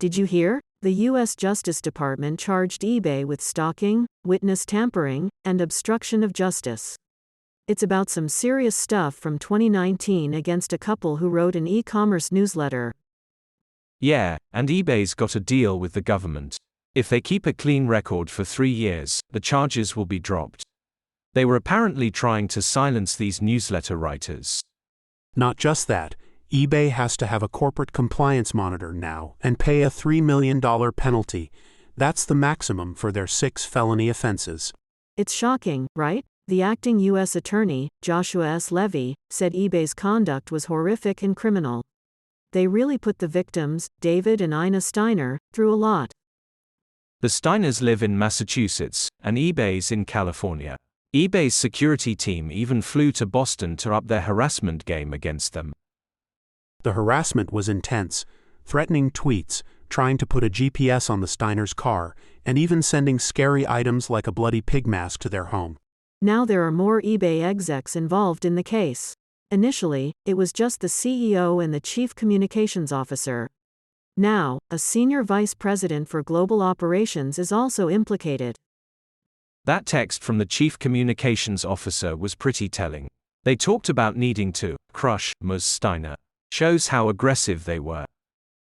Did you hear? The U.S. Justice Department charged eBay with stalking, witness tampering, and obstruction of justice. It's about some serious stuff from 2019 against a couple who wrote an e-commerce newsletter. Yeah, and eBay's got a deal with the government. If they keep a clean record for 3 years, the charges will be dropped. They were apparently trying to silence these newsletter writers. Not just that, eBay has to have a corporate compliance monitor now and pay a $3 million penalty. That's the maximum for their 6 felony offenses. It's shocking, right? The acting U.S. Attorney, Joshua S. Levy, said eBay's conduct was horrific and criminal. They really put the victims, David and Ina Steiner, through a lot. The Steiners live in Massachusetts, and eBay's in California. eBay's security team even flew to Boston to up their harassment game against them. The harassment was intense, threatening tweets, trying to put a GPS on the Steiners' car, and even sending scary items like a bloody pig mask to their home. Now there are more eBay execs involved in the case. Initially, it was just the CEO and the Chief Communications Officer. Now, a Senior Vice President for Global Operations is also implicated. That text from the Chief Communications Officer was pretty telling. They talked about needing to crush Ms. Steiner. Shows how aggressive they were.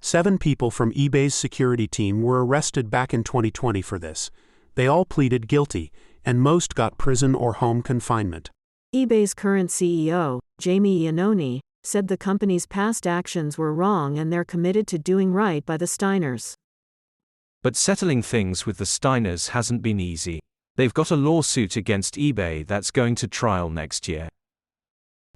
7 people from eBay's security team were arrested back in 2020 for this. They all pleaded guilty, and most got prison or home confinement. eBay's current CEO, Jamie Iannone, said the company's past actions were wrong and they're committed to doing right by the Steiners. But settling things with the Steiners hasn't been easy. They've got a lawsuit against eBay that's going to trial next year.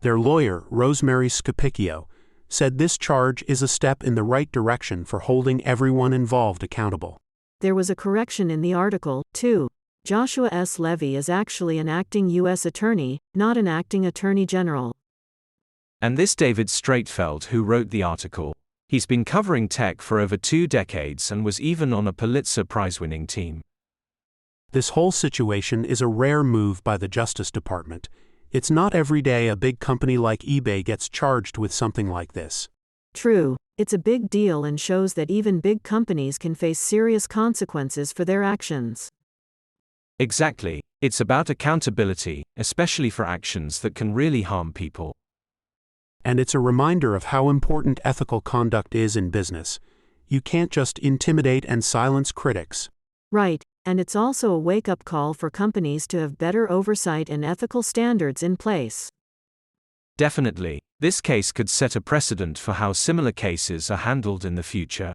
Their lawyer, Rosemary Scapicchio, said this charge is a step in the right direction for holding everyone involved accountable. There was a correction in the article, too. Joshua S. Levy is actually an acting U.S. attorney, not an acting attorney general. And this David Straitfeld who wrote the article. He's been covering tech for over 2 decades and was even on a Pulitzer Prize-winning team. This whole situation is a rare move by the Justice Department. It's not every day a big company like eBay gets charged with something like this. True, it's a big deal and shows that even big companies can face serious consequences for their actions. Exactly. It's about accountability, especially for actions that can really harm people. And it's a reminder of how important ethical conduct is in business. You can't just intimidate and silence critics. Right, and it's also a wake-up call for companies to have better oversight and ethical standards in place. Definitely. This case could set a precedent for how similar cases are handled in the future.